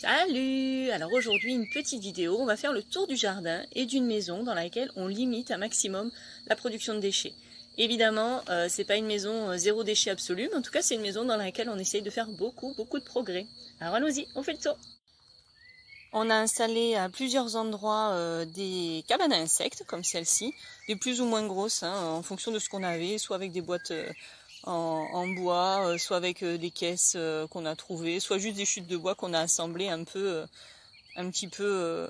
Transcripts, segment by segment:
Salut! Alors aujourd'hui une petite vidéo, on va faire le tour du jardin et d'une maison dans laquelle on limite un maximum la production de déchets. Évidemment, c'est pas une maison zéro déchet absolu, mais en tout cas c'est une maison dans laquelle on essaye de faire beaucoup de progrès. Alors allons-y, on fait le tour! On a installé à plusieurs endroits des cabanes à insectes comme celle-ci, des plus ou moins grosses en fonction de ce qu'on avait, soit avec des boîtes en bois, soit avec des caisses qu'on a trouvées, soit juste des chutes de bois qu'on a assemblées un petit peu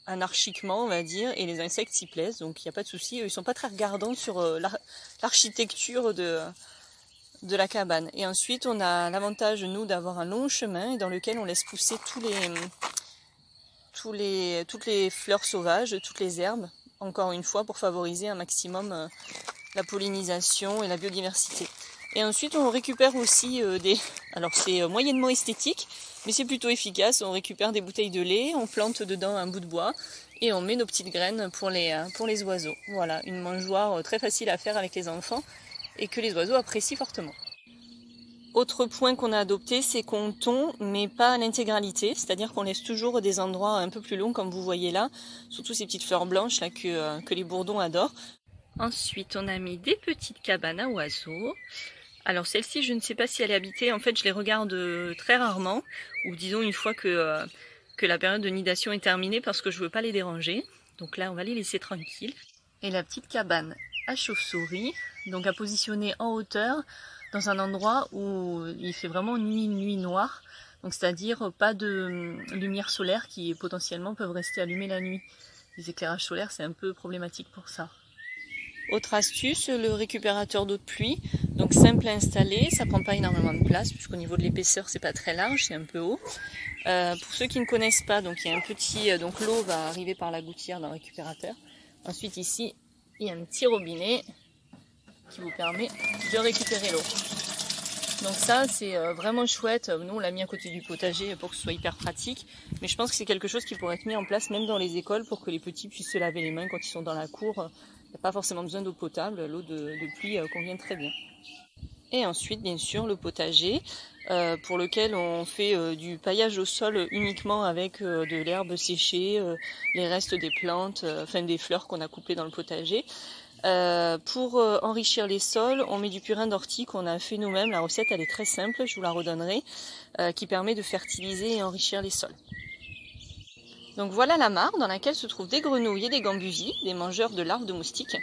anarchiquement on va dire, et les insectes s'y plaisent, donc il n'y a pas de souci, ils sont pas très regardants sur l'architecture de la cabane. Et ensuite on a l'avantage nous d'avoir un long chemin dans lequel on laisse pousser toutes les fleurs sauvages, toutes les herbes, encore une fois pour favoriser un maximum la pollinisation et la biodiversité. Et ensuite on récupère aussi alors c'est moyennement esthétique, mais c'est plutôt efficace. On récupère des bouteilles de lait, on plante dedans un bout de bois et on met nos petites graines pour les oiseaux. Voilà, une mangeoire très facile à faire avec les enfants et que les oiseaux apprécient fortement. Autre point qu'on a adopté, c'est qu'on tond, mais pas à l'intégralité, c'est-à-dire qu'on laisse toujours des endroits un peu plus longs comme vous voyez là, surtout ces petites fleurs blanches là que les bourdons adorent. Ensuite, on a mis des petites cabanes à oiseaux. Alors celle-ci, je ne sais pas si elle est habitée, en fait je les regarde très rarement, ou disons une fois que la période de nidation est terminée parce que je ne veux pas les déranger. Donc là on va les laisser tranquilles. Et la petite cabane à chauve-souris, donc à positionner en hauteur, dans un endroit où il fait vraiment nuit noire, donc c'est-à-dire pas de lumière solaire qui potentiellement peuvent rester allumées la nuit. Les éclairages solaires c'est un peu problématique pour ça. Autre astuce, le récupérateur d'eau de pluie, donc simple à installer, ça prend pas énormément de place puisqu'au niveau de l'épaisseur c'est pas très large, c'est un peu haut. Pour ceux qui ne connaissent pas, donc il y a un petit, donc l'eau va arriver par la gouttière dans le récupérateur. Ensuite ici il y a un petit robinet qui vous permet de récupérer l'eau. Donc ça c'est vraiment chouette, nous on l'a mis à côté du potager pour que ce soit hyper pratique, mais je pense que c'est quelque chose qui pourrait être mis en place même dans les écoles pour que les petits puissent se laver les mains quand ils sont dans la cour. Il n'y a pas forcément besoin d'eau potable, l'eau de pluie convient très bien. Et ensuite bien sûr le potager pour lequel on fait du paillage au sol uniquement avec de l'herbe séchée, les restes des plantes, enfin des fleurs qu'on a coupées dans le potager. Pour enrichir les sols, on met du purin d'ortie qu'on a fait nous-mêmes. La recette elle est très simple, je vous la redonnerai, qui permet de fertiliser et enrichir les sols. Donc voilà la mare dans laquelle se trouvent des grenouilles et des gambusiers, des mangeurs de larves de moustiques.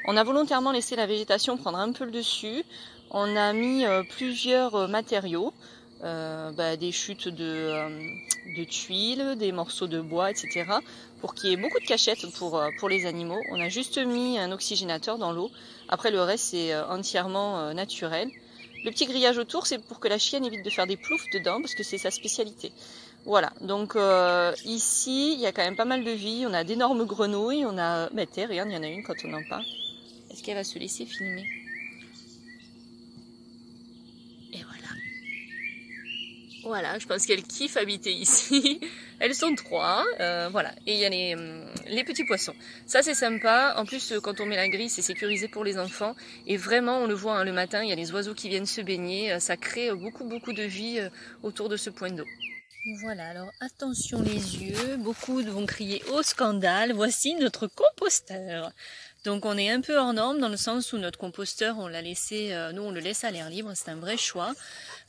On a volontairement laissé la végétation prendre un peu le dessus. On a mis plusieurs matériaux, des chutes de tuiles, des morceaux de bois, etc. pour qu'il y ait beaucoup de cachettes pour les animaux. On a juste mis un oxygénateur dans l'eau. Après le reste c'est entièrement naturel. Le petit grillage autour c'est pour que la chienne évite de faire des ploufs dedans parce que c'est sa spécialité. Voilà, donc ici il y a quand même pas mal de vie, on a d'énormes grenouilles, on a... regarde, il y en a une quand on en parle. Est-ce qu'elle va se laisser filmer? Et voilà. Voilà, je pense qu'elles kiffent habiter ici. Elles sont trois, voilà. Et il y a les petits poissons. Ça c'est sympa, en plus quand on met la grille c'est sécurisé pour les enfants. Et vraiment on le voit le matin, il y a les oiseaux qui viennent se baigner, ça crée beaucoup de vie autour de ce point d'eau. Voilà, alors attention les yeux, beaucoup vont crier au scandale, voici notre composteur. Donc on est un peu hors norme dans le sens où notre composteur, on l'a laissé, nous on le laisse à l'air libre, c'est un vrai choix.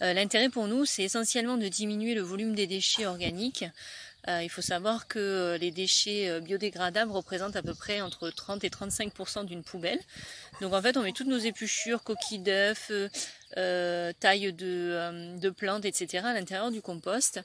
L'intérêt pour nous c'est essentiellement de diminuer le volume des déchets organiques. Il faut savoir que les déchets biodégradables représentent à peu près entre 30 et 35% d'une poubelle. Donc en fait on met toutes nos épluchures, coquilles d'œufs, tailles de plantes, etc. à l'intérieur du compost.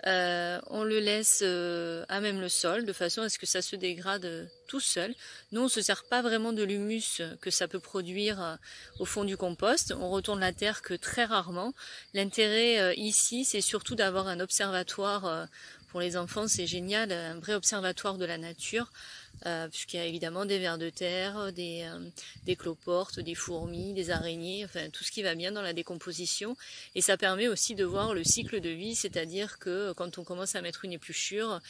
On le laisse à même le sol de façon à ce que ça se dégrade tout seul. Nous on ne se sert pas vraiment de l'humus que ça peut produire au fond du compost. On retourne la terre que très rarement. L'intérêt ici c'est surtout d'avoir un observatoire. Pour les enfants, c'est génial, un vrai observatoire de la nature, puisqu'il y a évidemment des vers de terre, des cloportes, des fourmis, des araignées, enfin tout ce qui va bien dans la décomposition. Et ça permet aussi de voir le cycle de vie, c'est-à-dire que quand on commence à mettre une épluchure,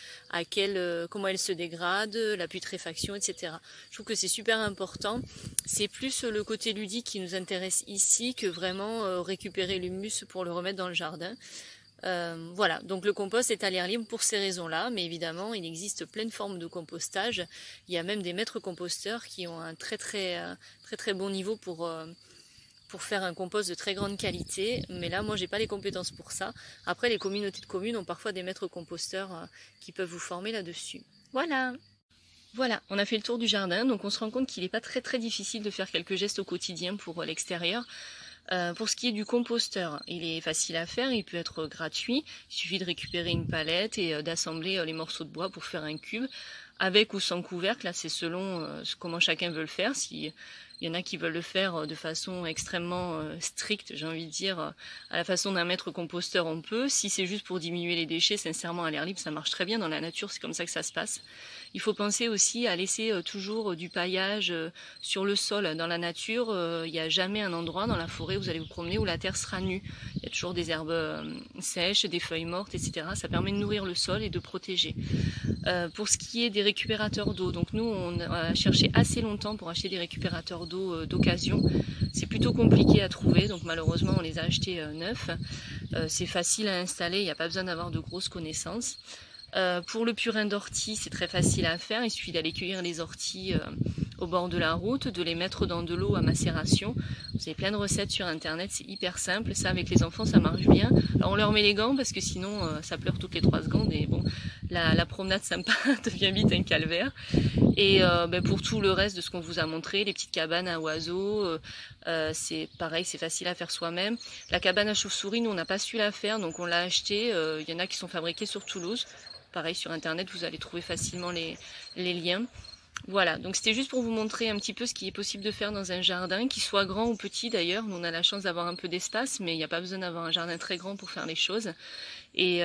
comment elle se dégrade, la putréfaction, etc. Je trouve que c'est super important. C'est plus le côté ludique qui nous intéresse ici que vraiment récupérer l'humus pour le remettre dans le jardin. Voilà, donc le compost est à l'air libre pour ces raisons-là, mais évidemment il existe plein de formes de compostage. Il y a même des maîtres composteurs qui ont un très bon niveau pour faire un compost de très grande qualité, mais là moi j'ai pas les compétences pour ça. Après les communautés de communes ont parfois des maîtres composteurs qui peuvent vous former là-dessus. Voilà, on a fait le tour du jardin, donc on se rend compte qu'il n'est pas très difficile de faire quelques gestes au quotidien pour l'extérieur. Pour ce qui est du composteur, il est facile à faire, il peut être gratuit. Il suffit de récupérer une palette et d'assembler les morceaux de bois pour faire un cube, avec ou sans couvercle. Là, c'est selon comment chacun veut le faire. Si il y en a qui veulent le faire de façon extrêmement stricte, j'ai envie de dire, à la façon d'un maître composteur, on peut. Si c'est juste pour diminuer les déchets, sincèrement, à l'air libre, ça marche très bien. Dans la nature, c'est comme ça que ça se passe. Il faut penser aussi à laisser toujours du paillage sur le sol. Dans la nature, il n'y a jamais un endroit dans la forêt où vous allez vous promener où la terre sera nue. Il y a toujours des herbes sèches, des feuilles mortes, etc. Ça permet de nourrir le sol et de protéger. Pour ce qui est des récupérateurs d'eau, donc nous on a cherché assez longtemps pour acheter des récupérateurs d'eau d'occasion. C'est plutôt compliqué à trouver, donc malheureusement on les a achetés neufs. C'est facile à installer, il n'y a pas besoin d'avoir de grosses connaissances. Pour le purin d'ortie, c'est très facile à faire, il suffit d'aller cueillir les orties au bord de la route, de les mettre dans de l'eau à macération. Vous avez plein de recettes sur internet, c'est hyper simple, ça avec les enfants ça marche bien. Alors on leur met les gants parce que sinon ça pleure toutes les 3 secondes et bon, la promenade sympa devient vite un calvaire. Et pour tout le reste de ce qu'on vous a montré, les petites cabanes à oiseaux, c'est pareil, c'est facile à faire soi-même. La cabane à chauve-souris, nous on n'a pas su la faire, donc on l'a achetée. Il y en a qui sont fabriqués sur Toulouse. Pareil, sur internet, vous allez trouver facilement les liens. Voilà, donc c'était juste pour vous montrer un petit peu ce qui est possible de faire dans un jardin, qu'il soit grand ou petit d'ailleurs. Nous on a la chance d'avoir un peu d'espace, mais il n'y a pas besoin d'avoir un jardin très grand pour faire les choses. Et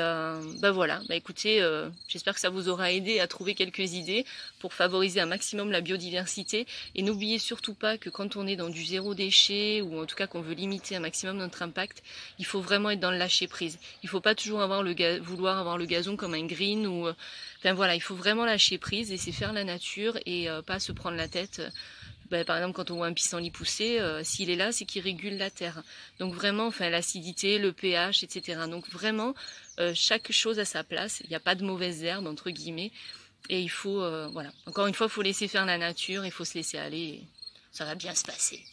voilà, écoutez, j'espère que ça vous aura aidé à trouver quelques idées pour favoriser un maximum la biodiversité. Et n'oubliez surtout pas que quand on est dans du zéro déchet, ou en tout cas qu'on veut limiter un maximum notre impact, il faut vraiment être dans le lâcher prise. Il ne faut pas toujours vouloir avoir le gazon comme un green ou... Enfin voilà, il faut vraiment lâcher prise, laisser faire la nature et pas se prendre la tête. Par exemple, quand on voit un pissenlit pousser, s'il est là, c'est qu'il régule la terre. Donc vraiment, enfin l'acidité, le pH, etc. Donc vraiment, chaque chose à sa place. Il n'y a pas de mauvaises herbes, entre guillemets. Et il faut, voilà. Encore une fois, il faut laisser faire la nature, il faut se laisser aller. Ça va bien se passer.